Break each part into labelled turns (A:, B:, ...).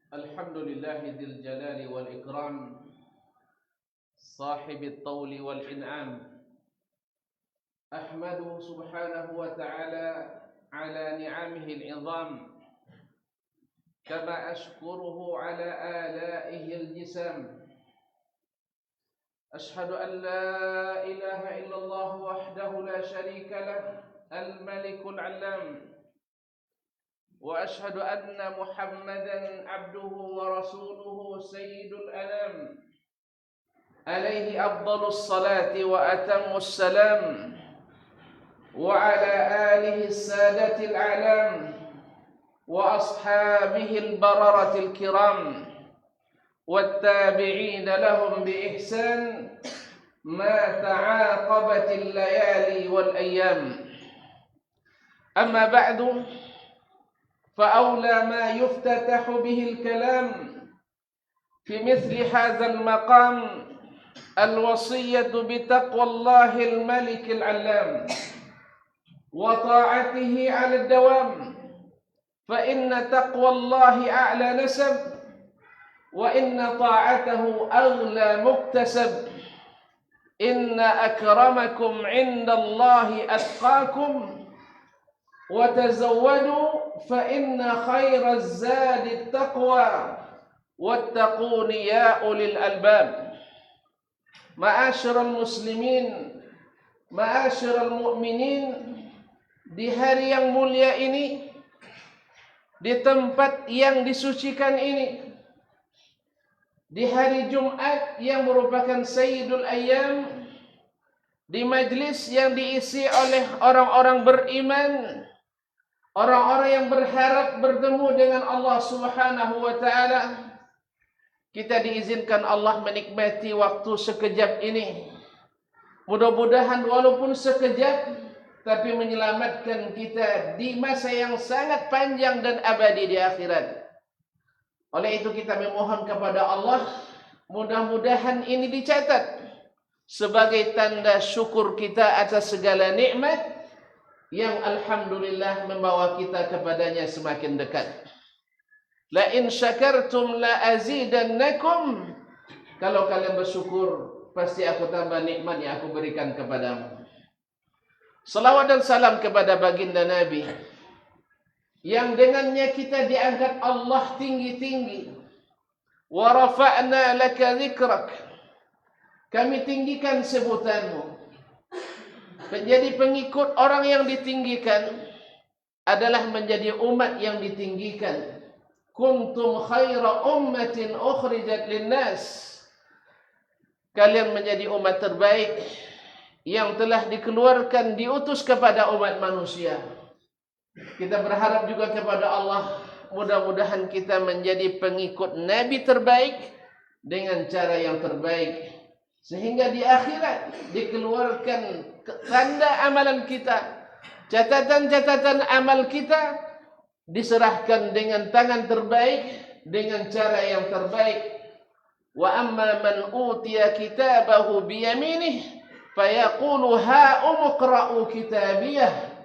A: الحمد لله ذي الجلال والإكرام صاحب الطول والإنعام. أحمده سبحانه وتعالى على نعمه العظام، كما أشكره على آلائه الجسام. أشهد أن لا إله إلا الله وحده لا شريك له الملك العلام، وأشهد أن محمدا عبده ورسوله سيد الأنام، عليه أفضل الصلاة وأتم السلام، وعلى آله السادة الأعلام وأصحابه البررة الكرام والتابعين لهم بإحسان ما تعاقبت الليالي والأيام. أما بعد، فأولى ما يفتتح به الكلام في مثل هذا المقام الوصية بتقوى الله الملك العلام وطاعته على الدوام، فإن تقوى الله أعلى نسب، وإن طاعته أغلى مكتسب. إن أكرمكم عند الله أتقاكم، وتزودوا فإن خير الزاد التقوى، واتقون يا أولي الألباب. Ma'asyiral muslimin, ma'asyiral mu'minin, di hari yang mulia ini, di tempat yang disucikan ini, di hari Jumat yang merupakan Sayyidul Ayyam, di majlis yang diisi oleh orang-orang beriman, orang-orang yang berharap bertemu dengan Allah Subhanahu wa ta'ala, kita diizinkan Allah menikmati waktu sekejap ini. Mudah-mudahan walaupun sekejap, tapi menyelamatkan kita di masa yang sangat panjang dan abadi di akhirat. Oleh itu kita memohon kepada Allah, mudah-mudahan ini dicatat sebagai tanda syukur kita atas segala nikmat yang alhamdulillah membawa kita kepadanya semakin dekat. La in syakartum la azidannakum. Kalau kalian bersyukur, pasti aku tambah nikmat yang aku berikan kepadamu. Salawat dan salam kepada baginda Nabi yang dengannya kita diangkat Allah tinggi-tinggi. Wa rafa'na laka dzikrak. Kami tinggikan sebutanmu. Menjadi pengikut orang yang ditinggikan adalah menjadi umat yang ditinggikan. Kuntum khaira ummatin ukhrijat linnas. Kalian menjadi umat terbaik yang telah dikeluarkan, diutus kepada umat manusia. Kita berharap juga kepada Allah, mudah-mudahan kita menjadi pengikut Nabi terbaik dengan cara yang terbaik, sehingga di akhirat dikeluarkan tanda amalan kita, catatan-catatan amal kita diserahkan dengan tangan terbaik, dengan cara yang terbaik. Wa amma man utiya kitabahu biyaminih fayaqulu ha umqra'u kitabiyah.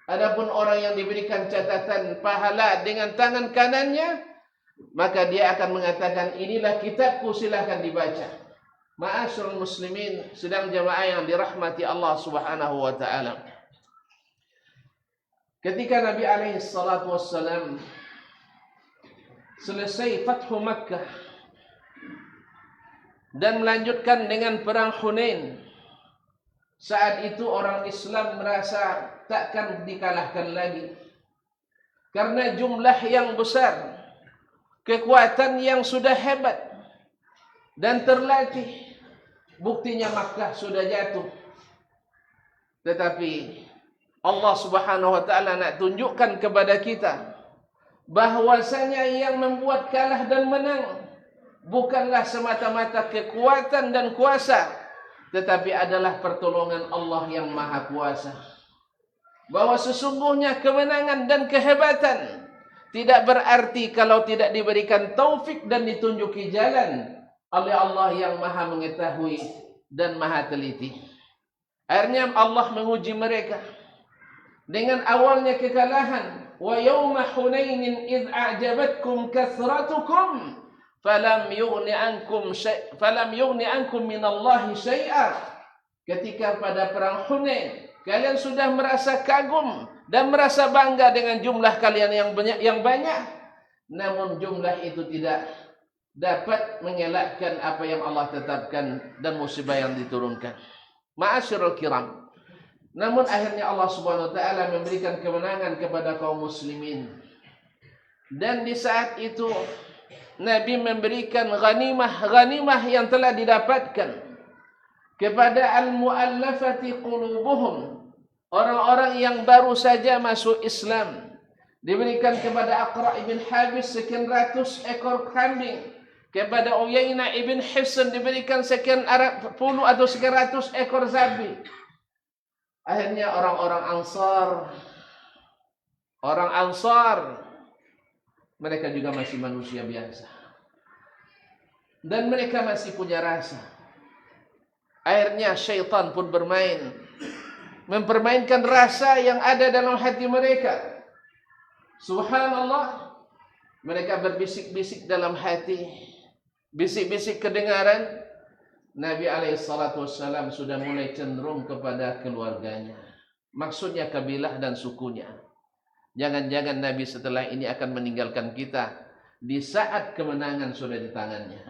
A: Adapun orang yang diberikan catatan pahala dengan tangan kanannya, maka dia akan mengatakan, inilah kitabku, silakan dibaca. Ma'asyiral muslimin, sedang jamaah yang dirahmati Allah Subhanahu wa ta'ala. Ketika Nabi alaihi salatu wassalam selesai Fathu Makkah dan melanjutkan dengan perang Hunain, saat itu orang Islam merasa takkan dikalahkan lagi karena jumlah yang besar, kekuatan yang sudah hebat dan terlatih. Buktinya Makkah sudah jatuh, tetapi Allah Subhanahu wa ta'ala nak tunjukkan kepada kita bahwasanya yang membuat kalah dan menang bukanlah semata-mata kekuatan dan kuasa, tetapi adalah pertolongan Allah yang Maha Kuasa. Bahwa sesungguhnya kemenangan dan kehebatan tidak berarti kalau tidak diberikan taufik dan ditunjuki jalan oleh Allah yang Maha mengetahui dan Maha teliti. Akhirnya Allah menguji mereka dengan awalnya kekalahan. wa yawma Hunainin idh a'jabatkum kathratukum falam yughni ankum minallahi syai'a. Ketika pada perang Hunain kalian sudah merasa kagum dan merasa bangga dengan jumlah kalian yang banyak, namun jumlah itu tidak dapat mengelakkan apa yang Allah tetapkan dan musibah yang diturunkan. Ma'asyiral kiram, namun akhirnya Allah Subhanahu wa taala memberikan kemenangan kepada kaum muslimin. Dan di saat itu Nabi memberikan ghanimah yang telah didapatkan kepada al-mu'allafati qulubuhum, orang-orang yang baru saja masuk Islam. Diberikan kepada Aqra' ibn Habis sekian ratus ekor kambing. Kepada Uyainah ibn Hisn diberikan sekian puluh atau sekian ratus ekor sapi. Akhirnya orang-orang Ansar, mereka juga masih manusia biasa. Dan mereka masih punya rasa. Akhirnya syaitan pun mempermainkan rasa yang ada dalam hati mereka. Subhanallah, mereka berbisik-bisik dalam hati. Bisik-bisik kedengaran. Nabi SAW sudah mulai cenderung kepada keluarganya. Maksudnya kabilah dan sukunya. Jangan-jangan Nabi setelah ini akan meninggalkan kita di saat kemenangan sudah di tangannya.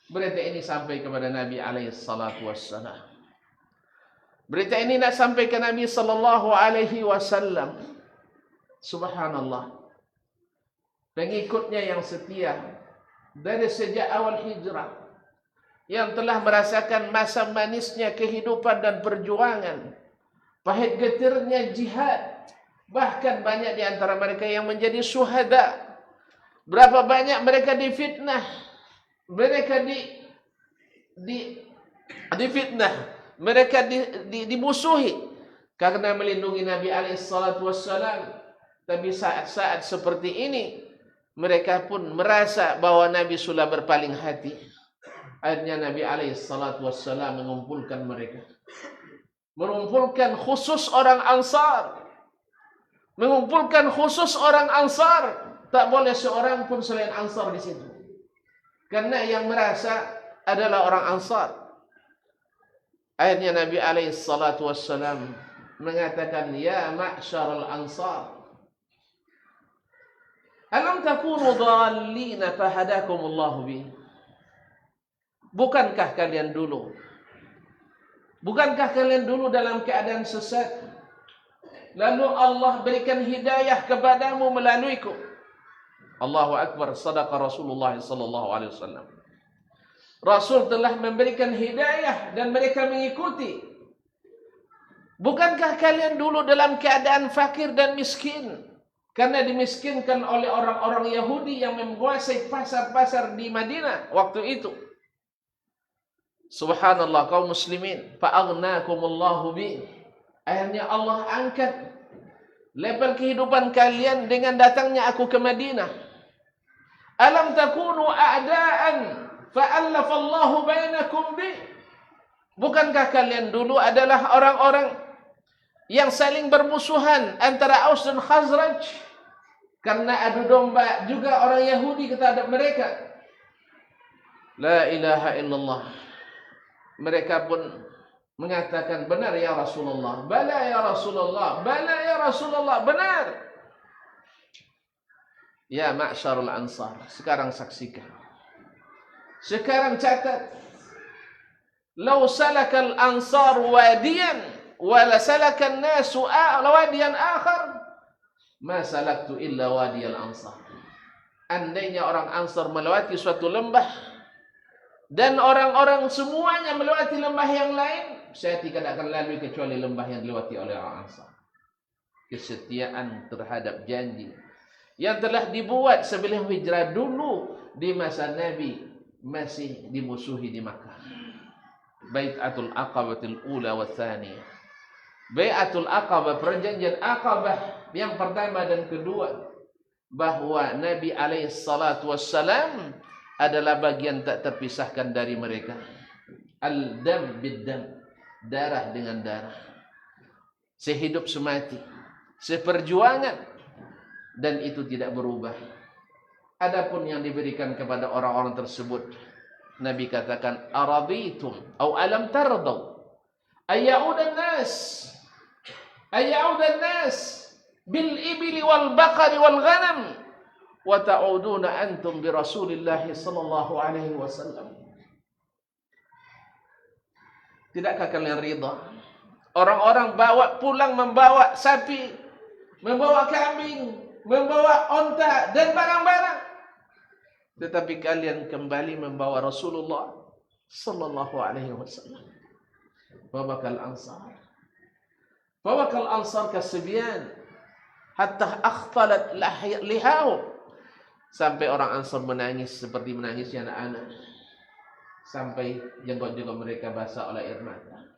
A: Berita ini sampai kepada Nabi SAW. Berita ini nak sampai ke Nabi SAW. Subhanallah. Pengikutnya yang setia dari sejak awal hijrah, yang telah merasakan masa manisnya kehidupan dan perjuangan, pahit getirnya jihad, bahkan banyak di antara mereka yang menjadi syuhada. Berapa banyak mereka difitnah, mereka difitnah, mereka dimusuhi karena melindungi Nabi SAW. Tapi saat-saat seperti ini mereka pun merasa bahwa Nabi sudah berpaling hati. Akhirnya Nabi SAW mengumpulkan mereka, mengumpulkan khusus orang Ansar, tak boleh seorang pun selain Ansar di situ. Karena yang merasa adalah orang Ansar. Akhirnya Nabi SAW mengatakan, ya ma'syaral Ansar, alam takunu dhallina fahadakumullahu bi. Bukankah kalian dulu dalam keadaan sesat, lalu Allah berikan hidayah kepadamu melaluiku? Allahu Akbar, sadaqa Rasulullah sallallahu alaihi wasallam. Rasul telah memberikan hidayah dan mereka mengikuti. Bukankah kalian dulu dalam keadaan fakir dan miskin, karena dimiskinkan oleh orang-orang Yahudi yang menguasai pasar-pasar di Madinah waktu itu? Subhanallah, kaum muslimin, fa'aghnakumullahu bi. Akhirnya Allah angkat level kehidupan kalian dengan datangnya aku ke Madinah. Alam takunu a'da'an fa'allafallahu bainakum bi. Bukankah kalian dulu adalah orang-orang yang saling bermusuhan antara Aus dan Khazraj karena adu domba juga orang Yahudi terhadap mereka? La ilaha illallah. Mereka pun mengatakan, benar ya Rasulullah, bala ya Rasulullah, bala ya Rasulullah, benar. Ya ma'syarul Ansar, sekarang saksikan, sekarang catat. Lau salakal ansar wadiyan wala salakan nasu wadiyan akhar ma salaktu illa wadiyal ansar. Andainya orang Ansar melewati suatu lembah dan orang-orang semuanya melewati lembah yang lain, saya tidak akan lalui kecuali lembah yang dilewati oleh orang Ansar. Kesetiaan terhadap janji yang telah dibuat sebelum hijrah dulu di masa Nabi masih dimusuhi di Makkah. Bai'atul Aqabatul Ula wa Tsaniyah. Bai'atul Aqabah, perjanjian Aqabah yang pertama dan kedua, bahwa Nabi SAW adalah bagian tak terpisahkan dari mereka. Al-dam bid-dam, darah dengan darah, sehidup semati, seperjuangan. dan itu tidak berubah. Adapun yang diberikan kepada orang-orang tersebut, Nabi katakan, araditum atau alam tardau ayyaudan nas bil ibli wal baqari wal ghanam wa ta'uduna antum bi Rasulillah sallallahu alaihi wasallam. Tidakkah kalian ridha orang-orang bawa pulang membawa sapi, membawa kambing, membawa onta dan barang-barang, tetapi kalian kembali membawa Rasulullah sallallahu alaihi wasallam? Babakal ansar kasbiyan hatta akhtalat lihahum, sampai orang Ansar menangis seperti menangisnya anak-anak, sampai jenggot-jenggot mereka basah oleh air mata.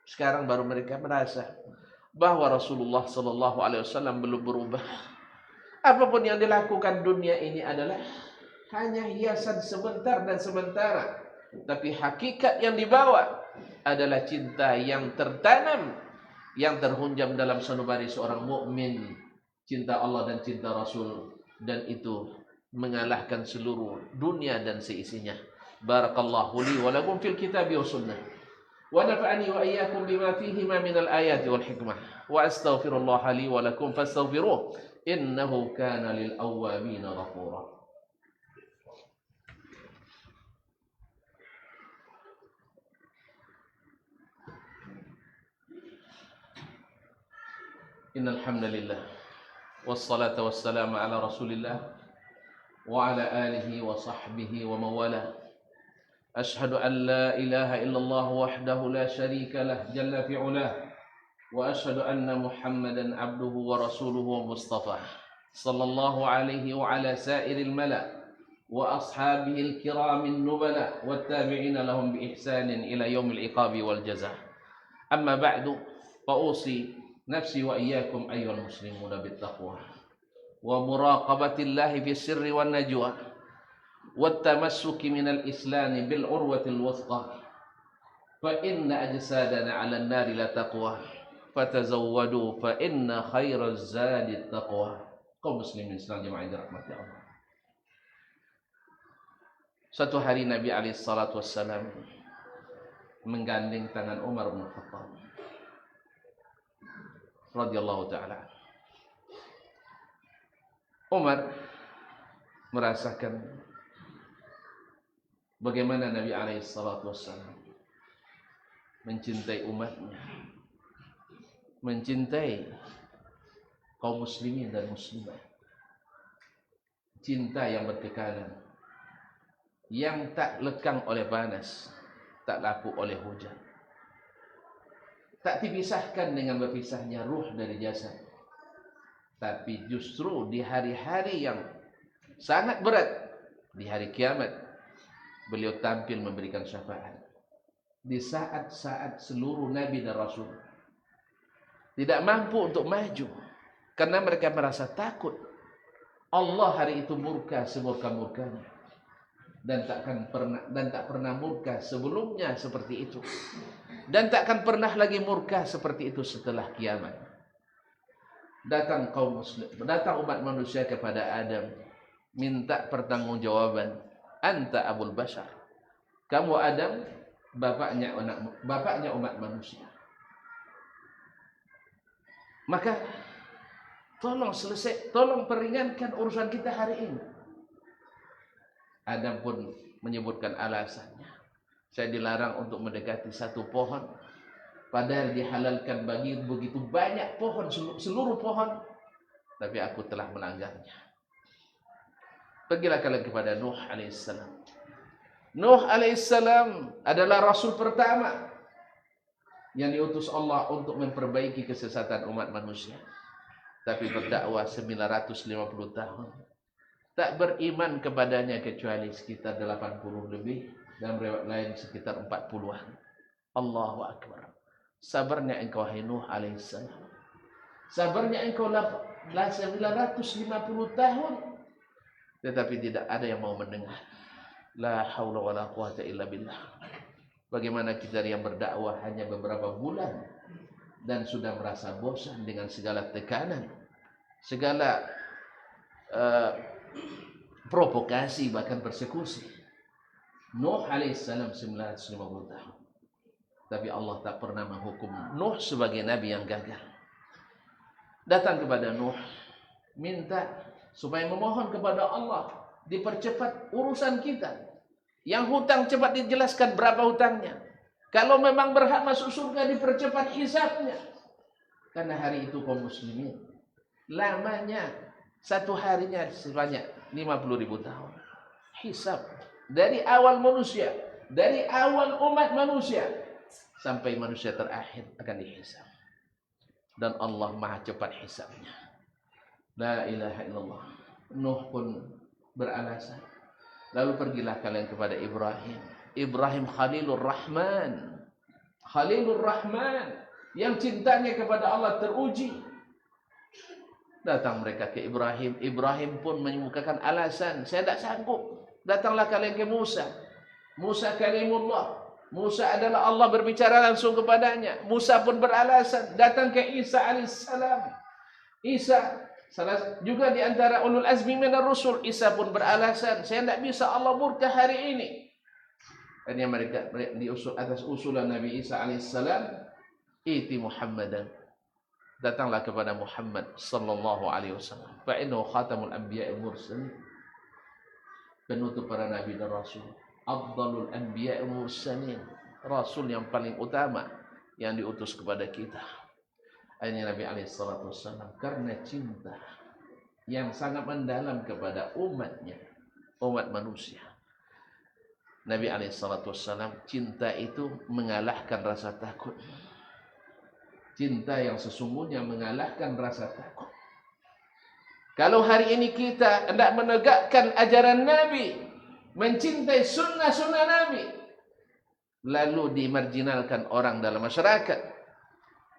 A: Sekarang baru mereka merasa bahwa Rasulullah sallallahu alaihi wasallam belum berubah. Apapun yang dilakukan dunia ini adalah hanya hiasan sebentar dan sementara, tapi hakikat yang dibawa adalah cinta yang tertanam, yang terhunjam dalam sanubari seorang mukmin, cinta Allah dan cinta Rasul, dan itu mengalahkan seluruh dunia dan seisinya. Barakallahu li wa lakum fil kitabi wa sunnah, wa nafa'ani wa iyyakum bima fihima minal ayati wal hikmah, wa astaghfirullah li wa lakum fastaghfiruh innahu kana lil awwabin ghafura. Innal hamdalillah wassalatu wassalamu ala Rasulillah wa ala alihi wa sahbihi wa mawala. Ashhadu an la ilaha illallah wahdahu la syarika lah jalla fi ulah, wa ashhadu anna Muhammadan abduhu wa rasuluhu wa mustafa sallallahu alaihi wa ala sairil mala wa ashabihi al-kiramin nubala wa tabi'ina lahum bi ihsanin ila yaumil iqabi wal jazaa. Amma ba'du, fa usi nafsi wa iyyakum ayyuhal muslimuna bittaqwa wa muraqabatillahi fi sirri wan najwa wat tamassuki minal islami bil urwatil wuthqa fa inna ajsadana 'alan nari la taqwa fatazawwadu fa inna khairaz zadi taqwa. Kaum muslimin sekalian jemaah dirahmati Allah. Suatu hari Nabi alaihi salatu wassalam menggandeng tangan Umar bin Khattab radhiyallahu ta'ala. Umar merasakan bagaimana Nabi alaihi salatu wassalam mencintai umatnya, mencintai kaum muslimin dan muslimat, cinta yang berkekalan, yang tak lekang oleh panas, tak lapuk oleh hujan, tak dipisahkan dengan berpisahnya ruh dari jasad. Tapi justru di hari-hari yang sangat berat, di hari kiamat, beliau tampil memberikan syafaat. Di saat-saat seluruh Nabi dan Rasul tidak mampu untuk maju, karena mereka merasa takut Allah hari itu murka semurka-murkanya, dan tak pernah murka sebelumnya seperti itu, dan takkan pernah lagi murka seperti itu setelah kiamat. Datang kaum muslim, datang umat manusia kepada Adam, minta pertanggungjawaban. Anta abul bashar, kamu Adam, bapaknya umat manusia. Maka tolong peringankan urusan kita hari ini. Adam pun menyebutkan alasannya. Saya dilarang untuk mendekati satu pohon, padahal dihalalkan bagi begitu banyak pohon, seluruh pohon, tapi aku telah melanggarnya. Pergilah kalian kepada Nuh alaihissalam. Nuh alaihissalam adalah rasul pertama yang diutus Allah untuk memperbaiki kesesatan umat manusia. Tapi berdakwah 950 tahun. Tak beriman kepadanya kecuali sekitar 80 lebih, dan riwayat lain sekitar 40-an. Allahu Akbar. Sabarnya engkau hai Nuh alaihissalam. Sabarnya engkau 950 tahun. Tetapi tidak ada yang mau mendengar. La haula wala quwata illa billah. Bagaimana kita yang berdakwah hanya beberapa bulan dan sudah merasa bosan dengan segala tekanan, segala uh, provokasi, bahkan persekusi. Nuh alaihissalam 950 tahun. Tapi Allah tak pernah menghukum Nuh sebagai nabi yang gagal. Datang kepada Nuh, minta supaya memohon kepada Allah dipercepat urusan kita. Yang hutang cepat dijelaskan berapa hutangnya. Kalau memang berhak masuk surga dipercepat hisabnya. Karena hari itu kaum muslimin lamanya satu harinya sebanyak 50.000 tahun. Hisab dari awal manusia, dari awal umat manusia sampai manusia terakhir akan dihisab. Dan Allah Maha cepat hisabnya. La ilaha illallah. Nuh pun beralasan. Lalu pergilah kalian kepada Ibrahim. Ibrahim Khalilur Rahman. Khalilur Rahman. Yang cintanya kepada Allah teruji. Datang mereka ke Ibrahim. Ibrahim pun mengemukakan alasan. Saya tak sanggup. Datanglah kalian ke Musa. Musa kalimullah. Musa adalah Allah berbicara langsung kepadanya. Musa pun beralasan. Datang ke Isa alaihissalam. Isa juga di antara ulul azmi minar rusul. Isa pun beralasan. Saya tidak bisa, Allah murka hari ini. Dan yang mereka diusul atas usulan Nabi Isa alaihissalam. Iti Muhammadan. Datanglah kepada Muhammad sallallahu alaihi wasallam. Fa innahu khatamul anbiya'i mursalin. Penutup para nabi dan rasul. Afdalul anbiya'i mursalin. Rasul yang paling utama yang diutus kepada kita. Ini Nabi alaihi salatu wasallam karena cinta yang sangat mendalam kepada umatnya, umat manusia. Nabi alaihi salatu wasallam cinta itu mengalahkan rasa takut. Cinta yang sesungguhnya mengalahkan rasa takut. Kalau hari ini kita hendak menegakkan ajaran Nabi, mencintai sunnah-sunnah Nabi, lalu dimarginalkan orang dalam masyarakat,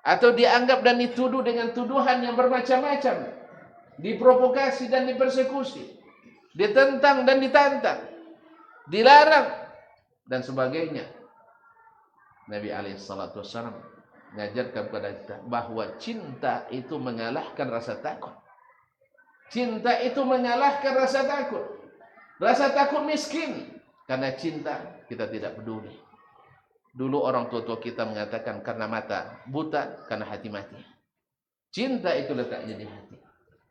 A: atau dianggap dan dituduh dengan tuduhan yang bermacam-macam, diprovokasi dan dipersekusi, ditentang dan ditantang, dilarang, dan sebagainya. Nabi alaihissalatu wassalam mengajarkan kepada kita bahwa cinta itu mengalahkan rasa takut. Cinta itu mengalahkan rasa takut. Rasa takut miskin. Karena cinta kita tidak peduli. Dulu orang tua-tua kita mengatakan karena mata buta, karena hati mati. Cinta itu letaknya di hati.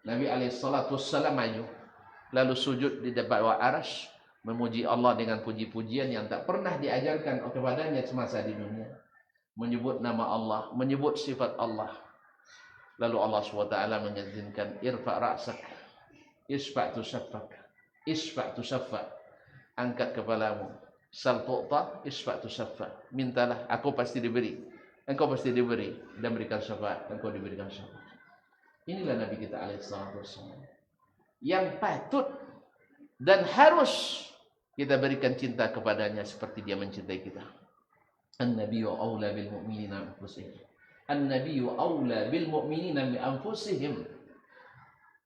A: Nabi alaihissalatu wassalam maju, lalu sujud di bawah arsy, memuji Allah dengan puji-pujian yang tak pernah diajarkan kepadanya semasa di dunia. Menyebut nama Allah, menyebut sifat Allah. Lalu Allah SWT mengizinkan irfa' ra'sak, isfa' tusaffak, isfa' tusaffak. Angkat kepalamu, sal tu'ta, isfa' tusaffak. Mintalah, aku pasti diberi. Engkau pasti diberi dan berikan syafaat, engkau diberikan syafaat. Inilah Nabi kita alaihissalatu wassalam yang patut dan harus kita berikan cinta kepadanya seperti dia mencintai kita. An-nabiyyu aula bil mu'minina min anfusihim. An-nabiyyu aula bil mu'minina min anfusihim.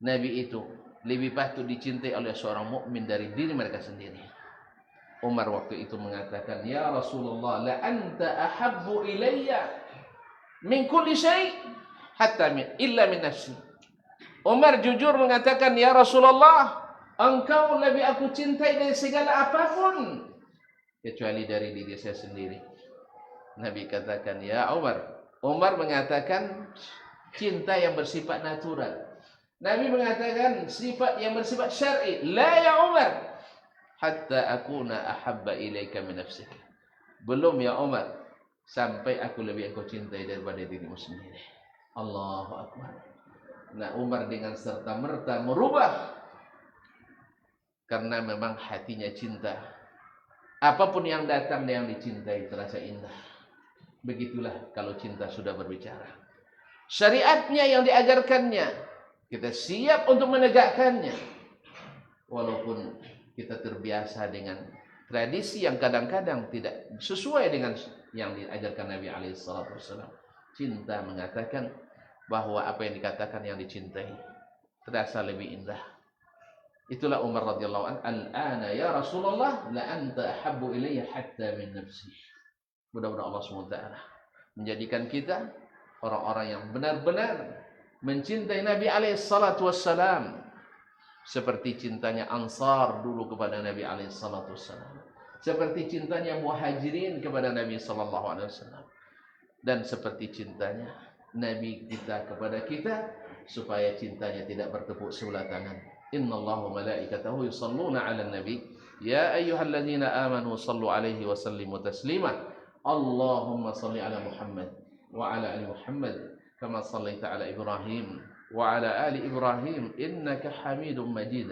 A: Nabi itu lebih patut dicintai oleh seorang mukmin dari diri mereka sendiri. Umar waktu itu mengatakan, "Ya Rasulullah, la anta ahabbu ilayya min kulli syai' hatta illa min nafsi." Umar jujur mengatakan, "Ya Rasulullah, engkau lebih aku cintai dari segala apapun kecuali dari diri saya sendiri." Nabi katakan, "Ya Umar." Umar mengatakan cinta yang bersifat natural. Nabi mengatakan sifat yang bersifat syar'i. La ya Umar, hatta akuna ahabba ilaika min nafsik. Belum ya Umar, sampai aku lebih engkau cintai daripada dirimu sendiri. Allahu Akbar. Nah, Umar dengan serta-merta merubah karena memang hatinya cinta. Apapun yang datang dan yang dicintai terasa indah. Begitulah kalau cinta sudah berbicara. Syariatnya yang diajarkannya, kita siap untuk menegakkannya. Walaupun kita terbiasa dengan tradisi yang kadang-kadang tidak sesuai dengan yang diajarkan Nabi alaihissalam. Cinta mengatakan bahwa apa yang dikatakan yang dicintai terasa lebih indah. Itulah Umar radhiyallahu anhu, "Al-ana ya Rasulullah, la anta ahabbu ilayya hatta min nafsi." Mudah-mudahan Allah SWT menjadikan kita orang-orang yang benar-benar mencintai Nabi alaihissalatu wassalam seperti cintanya Ansar dulu kepada Nabi alaihissalam, seperti cintanya Muhajirin kepada Nabi sallallahu alaihi wasallam, dan seperti cintanya Nabi kita kepada kita, supaya cintanya tidak bertepuk sebelah tangan. Innallaha wa malaikatahu yusalluna 'alan nabi ya ayyuhalladzina amanu sallu 'alaihi wa sallimu taslima. Allahumma salli 'ala Muhammad wa 'ala ali Muhammad kama shallaita 'ala Ibrahim wa 'ala ali Ibrahim innaka Hamidum Majid.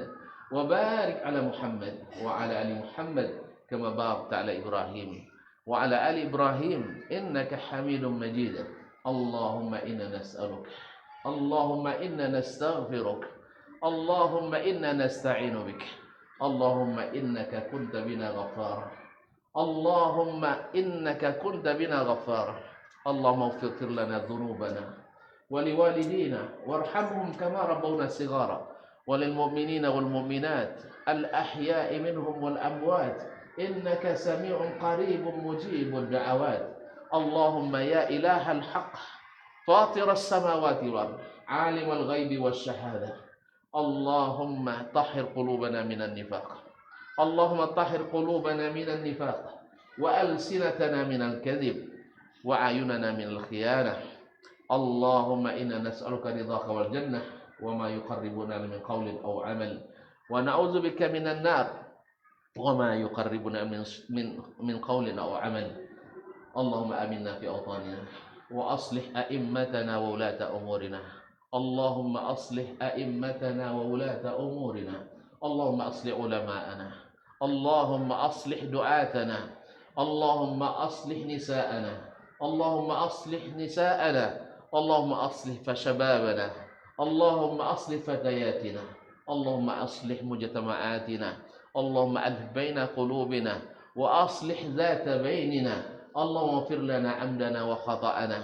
A: Wa barik 'ala Muhammad wa 'ala ali Muhammad كما باركت على إبراهيم وعلى آل إبراهيم إنك حميد مجيد. اللهم إنا نسألك، اللهم إنا نستغفرك، اللهم إنا نستعين بك، اللهم إنك كنت بنا غفارا، اللهم إنك كنت بنا غفارا. اللهم اغفر لنا ذنوبنا ولوالدينا وارحمهم كما ربونا صغارا، وللمؤمنين والمؤمنات الأحياء منهم والأموات إنك سميع قريب مجيب الدعوات. اللهم يا إله الحق فاطر السماوات والأرض عالم الغيب والشهادة، اللهم طهر قلوبنا من النفاق، اللهم طهر قلوبنا من النفاق وألسنتنا من الكذب وأعيننا من الخيانة. اللهم إنا نسألك رضاك والجنة وما يقربنا من قول أو عمل، ونعوذ بك من النار وما يقربنا من قول أو عمل. اللهم آمنا في أوطاننا وأصلح أئمتنا وولاة أمورنا، اللهم أصلح أئمتنا وولاة أمورنا، اللهم أصلح علماءنا، اللهم أصلح دعاتنا، اللهم أصلح نساءنا، اللهم أصلح نساءنا، اللهم أصلح فشبابنا، اللهم أصلح فتياتنا، اللهم أصلح مجتمعاتنا، اللهم ألف بين قلوبنا وأصلح ذات بيننا، اللهم اغفر لنا عمدنا وخطأنا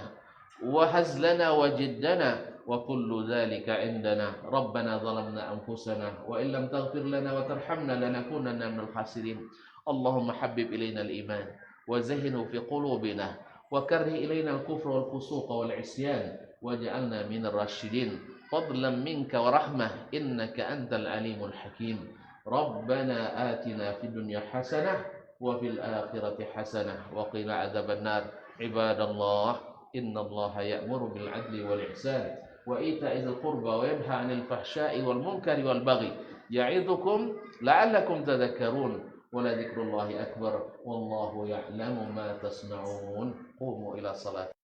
A: وهزلنا وجدنا وكل ذلك عندنا. ربنا ظلمنا أنفسنا وإن لم تغفر لنا وترحمنا لنكونن من الخاسرين. اللهم حبب إلينا الإيمان وزهنه في قلوبنا وكره إلينا الكفر والفسوق والعصيان واجعلنا من الراشدين فضلا منك ورحمة إنك أنت العليم الحكيم. ربنا آتنا في الدنيا حسنة وفي الآخرة حسنة وقنا عذاب النار. عباد الله إن الله يأمر بالعدل والإحسان وإيتاء ذي القربى وينهى عن الفحشاء والمنكر والبغي يعظكم لعلكم تذكرون. ولذكر الله أكبر والله يعلم ما تصنعون. قوموا إلى الصلاة.